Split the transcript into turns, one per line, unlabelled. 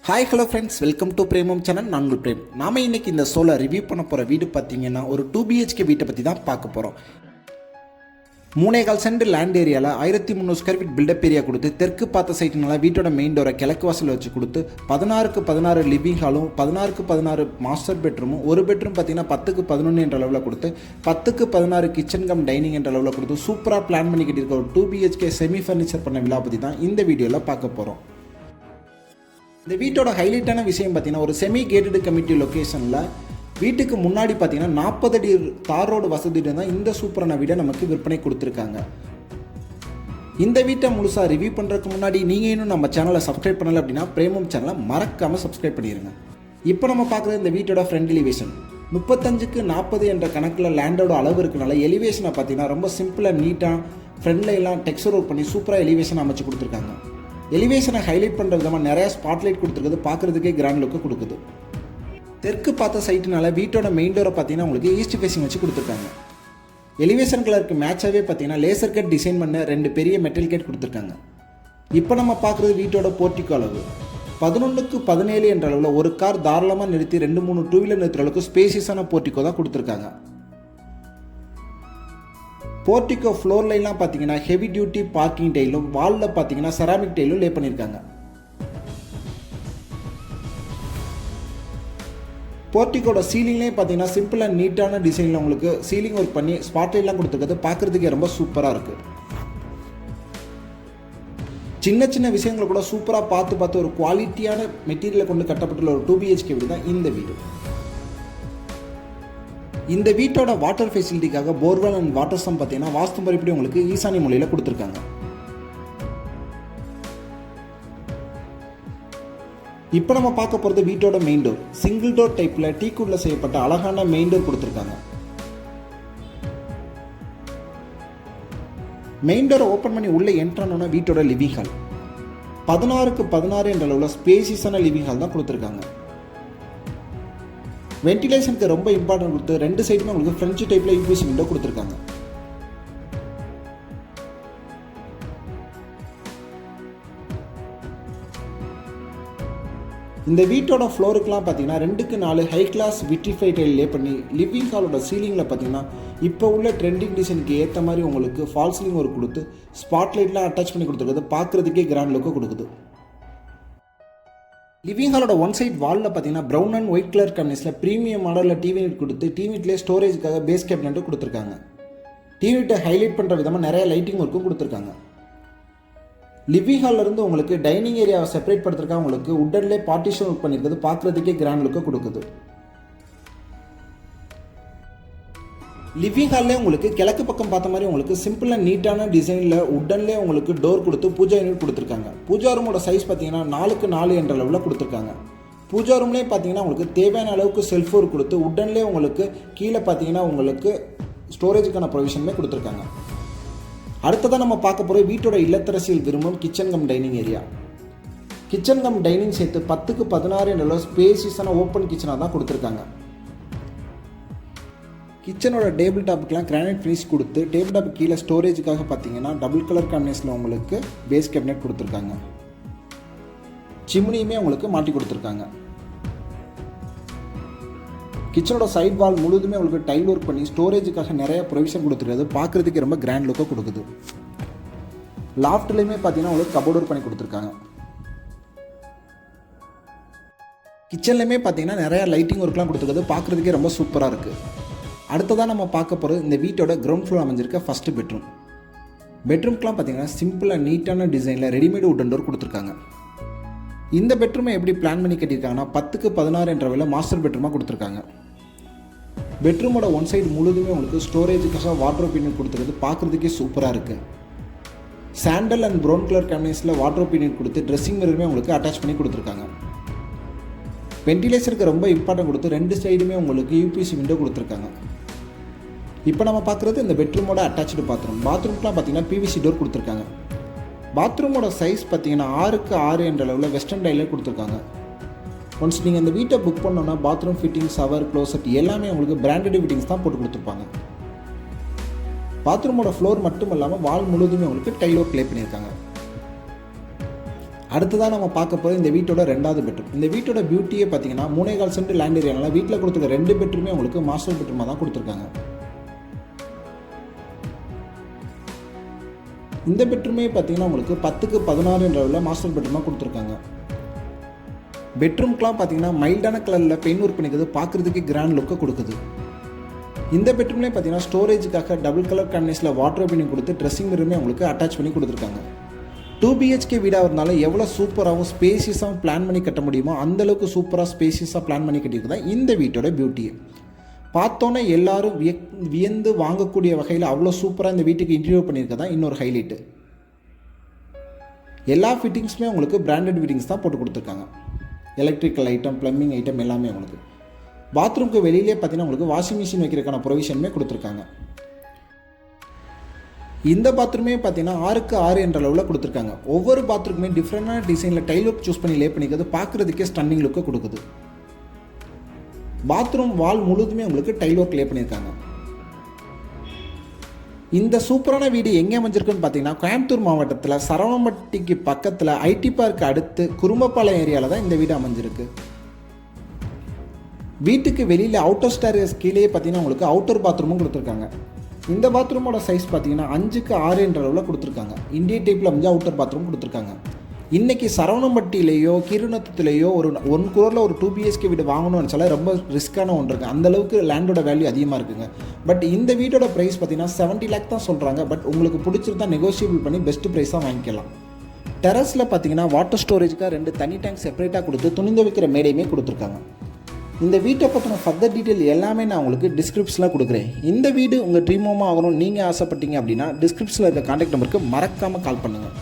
Hi hello friends, welcome to Premam channel. நான் உங்கள் frame. நாம் இன்றைக்கி இந்த ஷோவில் ரிவ்யூ பண்ண போகிற வீடு பார்த்திங்கன்னா ஒரு 2 BHK வீட்டை பற்றி தான் பார்க்க போகிறோம். 3.25 சென்ட் லேண்ட் ஏரியாவில் 1300 ஸ்கொயர் ஃபீட் பில்டப் ஏரியா கொடுத்து தெற்கு பார்த்த சைட்டுனால வீட்டோட மெயின் டோரை கிழக்கு வாசல் வச்சு கொடுத்து 16க்கு 16 லிவிங் ஹாலும் 16க்கு 16 மாஸ்டர் பெட்ரூமும் ஒரு பெட்ரூம் பார்த்திங்கன்னா 10க்கு 11 என்ற அளவில் கொடுத்து 10க்கு 16 கிச்சன் கம் டைனிங் என்ற அளவில் கொடுத்து சூப்பராக பிளான் பண்ணி கட்டியிருக்க ஒரு 2 BHK செமி ஃபர்னிச்சர் பண்ண விழா பற்றி தான் இந்த வீடியோவில் பார்க்க போகிறோம். இந்த வீட்டோட ஹைலைட்டான விஷயம் பார்த்தீங்கன்னா ஒரு செமி கேட்டடு கமிட்டி லொக்கேஷனில் வீட்டுக்கு முன்னாடி பார்த்தீங்கன்னா 40 அடி தார் ரோடு வசதியுடன் தான் இந்த சூப்பரான வீடை நமக்கு விற்பனை கொடுத்துருக்காங்க. இந்த வீட்டை முழுசாக ரிவ்யூ பண்ணுறதுக்கு முன்னாடி நீங்கள் இன்னும் நம்ம சேனலை சப்ஸ்கிரைப் பண்ணலை அப்படின்னா பிரேமம் சேனலை மறக்காமல் சப்ஸ்கிரைப் பண்ணிடுங்க. இப்போ நம்ம பார்க்குறது இந்த வீட்டோட ஃப்ரண்ட் எலிவேஷன் 35க்கு 40 என்ற கணக்கில் லேண்டோட அளவு இருக்கனால எலிவேஷனை பார்த்தீங்கன்னா ரொம்ப சிம்பிளாக நீட்டாக ஃப்ரண்ட்ல எல்லாம் டெக்ஸ்சர் ஒர்க் பண்ணி சூப்பராக எலிவேஷன் அமைச்சு கொடுத்துருக்காங்க. எலிவேஷனை ஹைலைட் பண்ணுற விதமாக நிறையா ஸ்பாட்லைட் கொடுத்துருக்குது, பார்க்குறதுக்கே கிராண்ட் லுக்கு கொடுக்குது. தெற்கு பார்த்த சைட்டுனால வீட்டோட மெயின் டோரை பார்த்தீங்கன்னா உங்களுக்கு ஈஸ்ட் ஃபேஸிங் வச்சு கொடுத்துருக்காங்க. எலிவேஷன் கலருக்கு மேட்சாகவே பார்த்தீங்கன்னா லேசர் கட் டிசைன் பண்ண 2 பெரிய மெட்டல் கேட் கொடுத்துருக்காங்க. இப்போ நம்ம பார்க்குறது வீட்டோட போர்ட்டிகோ அளவு 11க்கு 17 என்ற அளவில் ஒரு கார் தாராளமாக நிறுத்தி 2-3 டூ வீலர் நிறுத்துற அளவுக்கு ஸ்பேசியஸான போர்ட்டிகோ தான் கொடுத்துருக்காங்க. போர்ட்டிகோ ஃப்ளோர்லாம் பார்த்தீங்கன்னா ஹெவி டியூட்டி பார்க்கிங் டைலும் வாலில் பார்த்தீங்கன்னா செராமிக் டைலும் லே பண்ணியிருக்காங்க. போர்ட்டிகோட சீலிங்லேயே பார்த்தீங்கன்னா சிம்பிள் அண்ட் நீட்டான டிசைனில் உங்களுக்கு சீலிங் ஒர்க் பண்ணி ஸ்பாட்லைட்லாம் கொடுத்துருக்கிறது பார்க்குறதுக்கே ரொம்ப சூப்பராக இருக்குது. சின்ன சின்ன விஷயங்களை கூட சூப்பராக பார்த்து ஒரு குவாலிட்டியான மெட்டீரியலை கொண்டு கட்டப்பட்டுள்ள ஒரு 2 BHK வீடு தான் இந்த வீடு. இந்த வீட்டோட வாட்டர் ஃபெசிலிட்டிக்காக போர்வெல் அண்ட் வாட்டர் சம் பார்த்தீங்கன்னா வாஸ்து முறைப்படி உங்களுக்கு ஈசானி மூலையில் கொடுத்துருக்காங்க. இப்போ நம்ம பார்க்க போகிறது வீட்டோட மெயின் டோர். சிங்கிள் டோர் டைப்பில் டீக்குட்டில் செய்யப்பட்ட அழகான மெயின் டோர் கொடுத்துருக்காங்க. மெயின் டோரை ஓப்பன் பண்ணி உள்ளே என்ட்ரானோன்னா வீட்டோட லிவிங் ஹால் 16க்கு 16 என்ற அளவில் ஸ்பேசியஸான லிவிங் ஹால் தான் கொடுத்துருக்காங்க. வென்டிலேஷனுக்கு ரொம்ப இம்பார்ட்டன்ட் கொடுத்து 2 சைடுமே உங்களுக்கு ஃப்ரெஞ்சு டைப்பில் யூபிஎஸ் விண்டோ கொடுத்துருக்காங்க. இந்த வீட்டோட ஃப்ளோருக்குலாம் பார்த்தீங்கன்னா 2க்கு 4 ஹை கிளாஸ் விட்ரிஃபை டைல் லே பண்ணி லிவிங் ஹாலோட சீலிங்கில் பார்த்தீங்கன்னா இப்போ உள்ள ட்ரெண்டிங் டிசைனுக்கு ஏற்ற மாதிரி உங்களுக்கு ஃபால் சீலிங் ஒர்க் கொடுத்து ஸ்பாட்லைட்லாம் அட்டாச் பண்ணி கொடுத்துருக்குது, பார்க்குறதுக்கே கிராண்ட் லுக்கு கொடுக்குது. லிவிங் ஹாலோட ஒன் சைட் வாலில் பார்த்தீங்கன்னா ப்ரௌன் அண்ட் ஒயிட் கலர் கம்பெனிஸில் ப்ரீமியம் மாடலில் டிவி யூனிட் கொடுத்து டிவிட்லேயே ஸ்டோரேஜுக்காக பேஸ் கேபினெட்டும் கொடுத்துருக்காங்க. டிவிட்டை ஹைலைட் பண்ணுற விதமாக நிறைய லைட்டிங் ஒர்க்கும் கொடுத்துருக்காங்க. லிவிங் ஹாலில் இருந்து உங்களுக்கு டைனிங் ஏரியாவை செப்பரேட் பண்ணுறதுக்காக உங்களுக்கு உட்டன்லேயே பார்ட்டிஷன் ஒர்க் பண்ணியிருக்கிறது பார்க்குறதுக்கே கிராண்ட் லுக்கு கொடுக்குது. லிவிங் ஹால்லே உங்களுக்கு கிழக்கு பக்கம் பார்த்த மாதிரி உங்களுக்கு சிம்பிள் அண்ட் நீட்டான டிசைனில் உட்டன்லேயே உங்களுக்கு டோர் கொடுத்து பூஜா யூனிட் கொடுத்துருக்காங்க. பூஜா ரூமோட சைஸ் பார்த்தீங்கன்னா 4க்கு 4 என்ற அளவில் கொடுத்துருக்காங்க. பூஜா ரூம்லேயே பார்த்தீங்கன்னா உங்களுக்கு தேவையான அளவுக்கு செல்ஃப் ஒர்க் கொடுத்து உட்டன்லேயே உங்களுக்கு கீழே பார்த்தீங்கன்னா உங்களுக்கு ஸ்டோரேஜுக்கான ப்ரொவிஷனுமே கொடுத்துருக்காங்க. அடுத்ததான் நம்ம பார்க்க போகிற வீட்டோட இல்லத்தரசியல் விரும்பும் kitchen come dining area. Kitchen come dining சேர்த்து 10க்கு 16 என்ற அளவு ஸ்பேசியஸான ஓப்பன் கிச்சனாக தான் கொடுத்துருக்காங்க. கிச்சனோட டேபிள் டாப்புக்கெலாம் கிரானைட் ஃபினிஷ் கொடுத்து டேபிள் டாப் கீழே ஸ்டோரேஜுக்காக பார்த்தீங்கன்னா டபுள் கலர் காம்பினேஷனில் உங்களுக்கு பேஸ் கேபினெட் கொடுத்துருக்காங்க. சிம்னியுமே உங்களுக்கு மாட்டி கொடுத்துருக்காங்க. கிச்சனோட சைட் வால் முழுதுமே உங்களுக்கு டைல் ஒர்க் பண்ணி ஸ்டோரேஜுக்காக நிறைய ப்ரொவிஷன் கொடுத்துருக்காது, பார்க்குறதுக்கு ரொம்ப கிராண்ட் லுக்காக கொடுக்குது. லாஃப்ட்லேயுமே பார்த்தீங்கன்னா உங்களுக்கு கபோர்ட் ஒர்க் பண்ணி கொடுத்துருக்காங்க. கிச்சன்லேயுமே பார்த்தீங்கன்னா நிறையா லைட்டிங் ஒர்க்லாம் கொடுத்துருக்குது, பார்க்குறதுக்கே ரொம்ப சூப்பராக இருக்குது. அடுத்ததான் நம்ம பார்க்க போகிறது இந்த வீட்டோட கிரவுண்ட் ஃப்ளோர் அமைஞ்சிருக்க ஃபஸ்ட்டு பெட்ரூம். பெட்ரூம்க்குலாம் பார்த்தீங்கன்னா சிம்பிளாக நீட்டான டிசைனில் ரெடிமேடு உட்டன் டோர் கொடுத்துருக்காங்க. இந்த பெட்ரூமை எப்படி பிளான் பண்ணி கட்டியிருக்காங்கன்னா 10க்கு 16 என்ற அளவில் மாஸ்டர் பெட்ரூமாக கொடுத்துருக்காங்க. பெட்ரூமோட ஒன் சைடு முழுதுமே உங்களுக்கு ஸ்டோரேஜுக்காக வாட்ரோப் யூனிட் கொடுத்துருக்குது, பார்க்குறதுக்கே சூப்பராக இருக்குது. சாண்டல் அண்ட் ப்ரௌன் கலர் காம்பினேஷனில் வாட்ரோப் யூனிட் கொடுத்து ட்ரெஸ்ஸிங் மிரருமே உங்களுக்கு அட்டாச் பண்ணி கொடுத்துருக்காங்க. வென்டிலேஷனுக்கு ரொம்ப இம்பார்ட்டன்ட் கொடுத்து 2 சைடுமே உங்களுக்கு யூபிஎஸ் விண்டோ கொடுத்துருக்காங்க. இப்போ நம்ம பார்க்குறது இந்த பெட்ரூமோட அட்டாச்சு பாத்ரூம்க்குலாம் பார்த்தீங்கன்னா பிவிசி டோர் கொடுத்துருக்காங்க. பாத்ரூமோட சைஸ் பார்த்தீங்கன்னா 6க்கு 6 என்ற அளவில் வெஸ்டர்ன் டைலே கொடுத்துருக்காங்க. ஒன்ஸ் நீங்கள் இந்த வீட்டை புக் பண்ணோன்னா பாத்ரூம் ஃபிட்டிங், ஷவர், க்ளோசட் எல்லாமே உங்களுக்கு பிராண்டட் ஃபிட்டிங்ஸ் தான் போட்டு கொடுத்துருப்பாங்க. பாத்ரூமோட ஃப்ளோர் மட்டும் இல்லாமல் வால் முழுவதுமே உங்களுக்கு டைல் ஒர்க் ப்ளே பண்ணியிருக்காங்க. அடுத்ததான் நம்ம பார்க்க போகிற இந்த வீட்டோட ரெண்டாவது பெட்ரூம். இந்த வீட்டோட பியூட்டியே பார்த்தீங்கன்னா 3.25 சென்ட் லேண்ட் ஏரியானால வீட்டில் கொடுத்துருக்க 2 பெட்ரூமே உங்களுக்கு மாஸ்டர் பெட்ரூமாக தான் கொடுத்துருக்காங்க. இந்த பெட்ரூமே பார்த்தீங்கன்னா உங்களுக்கு 10க்கு 16 என்ற அளவில் மாஸ்டர் பெட்ரூமாக கொடுத்துருக்காங்க. பெட்ரூம்க்கெலாம் பார்த்தீங்கன்னா மைல்டான கலரில் பெயிண்ட் ஒர்க் பண்ணிக்கிறது பார்க்குறதுக்கு கிராண்ட் லுக்கை கொடுக்குது. இந்த பெட்ரூம்லேயே பார்த்தீங்கன்னா ஸ்டோரேஜுக்காக டபுள் கலர் காம்பினேஷனில் வாட்டர் ஓப்பனிங் கொடுத்து ட்ரெஸ்ஸிங் ரூமே உங்களுக்கு அட்டாச் பண்ணி கொடுத்துருக்காங்க. 2 BHK வீடாக இருந்தாலும் எவ்வளோ சூப்பராகவும் ஸ்பேசியஸாகவும் பிளான் பண்ணி கட்ட முடியுமோ அந்தளவுக்கு சூப்பராக ஸ்பேசியஸாக பிளான் பண்ணி கட்டியிருக்கு தான் இந்த வீட்டோட பியூட்டியை. பார்த்தோன்னே எல்லாரும் வியந்து வாங்கக்கூடிய வகையில் அவ்வளோ சூப்பராக இந்த வீட்டுக்கு இன்டீரியர் பண்ணியிருக்க தான் இன்னொரு ஹைலைட்டு. எல்லா ஃபிட்டிங்ஸுமே உங்களுக்கு பிராண்டட் ஃபிட்டிங்ஸ் தான் போட்டு கொடுத்துருக்காங்க. எலக்ட்ரிக்கல் ஐட்டம், ப்ளம்பிங் ஐட்டம் எல்லாமே உங்களுக்கு. பாத்ரூம்க்கு வெளியிலே பார்த்தீங்கன்னா உங்களுக்கு வாஷிங் மிஷின் வைக்கிறதுக்கான ப்ரொவிஷனுமே கொடுத்துருக்காங்க. இந்த பாத்ரூமே பார்த்தீங்கன்னா 6க்கு 6 என்ற அளவில் கொடுத்துருக்காங்க. ஒவ்வொரு பாத்ரூமுமே டிஃப்ரெண்டான டிசைனில் டைல் ஒர்க் சூஸ் பண்ணி லே பண்ணிக்கிறது பார்க்குறதுக்கே ஸ்டன்னிங் லுக்கை கொடுக்குது. பாத்ரூம் வால் முழுதுமே உங்களுக்கு டைல் ஒர்க் லே பண்ணியிருக்காங்க. இந்த சூப்பரான வீடு எங்கே அமைஞ்சிருக்குன்னு பார்த்தீங்கன்னா கோயம்புத்தூர் மாவட்டத்தில் சரவணம்பட்டிக்கு பக்கத்தில் ஐடி பார்க் அடுத்து குரும்பப்பாளையம் ஏரியாவில் தான் இந்த வீடு அமைஞ்சிருக்கு. வீட்டுக்கு வெளியில் அவுட்டர் ஸ்டேர்ஸ் கீழே பார்த்தீங்கன்னா உங்களுக்கு அவுட்டர் பாத்ரூமும் கொடுத்துருக்காங்க. இந்த பாத்ரூமோட சைஸ் பார்த்தீங்கன்னா 5க்கு 6 என்ற அளவில் கொடுத்துருக்காங்க. இந்தியன் டைப்பில் அமைஞ்ச அவுட்டர் பாத்ரூம் கொடுத்துருக்காங்க. இன்றைக்கி சரவணம்பட்டியிலேயோ கிருநத்தத்துலேயோ ஒரு 1 crore ஒரு 2 BHK வீடு வாங்கணும்னு நினச்சாலே ரொம்ப ரிஸ்க்கான ஒன்று இருக்குது. அந்தளவுக்கு லேண்டோட வேல்யூ அதிகமாக இருக்குங்க. பட் இந்த வீடோட ப்ரைஸ் பார்த்தீங்கன்னா 70 lakh தான் சொல்கிறாங்க. பட் உங்களுக்கு பிடிச்சிருந்தா நெகோஷியபிள் பண்ணி பெஸ்ட் ப்ரைஸாக வாங்கிக்கலாம். டெரஸில் பார்த்தீங்கன்னா வாட்டர் ஸ்டோரேஜுக்காக 2 தனி டேங்க் செப்பரேட்டாக கொடுத்து துணிந்து வைக்கிற மேடையுமே கொடுத்துருக்காங்க. இந்த வீட்டை பற்றின ஃபர்தர் டீட்டெயில் எல்லாமே நான் உங்களுக்கு டிஸ்கிரிப்ஷனில் கொடுக்குறேன். இந்த வீடு உங்கள் ட்ரீம் ஹோமாக ஆகணும் நீங்கள் ஆசைப்பட்டீங்க அப்படின்னா டிஸ்கிரிப்ஷனில் இருக்க கான்டாக்ட் நம்பருக்கு மறக்காமல் கால் பண்ணுங்கள்.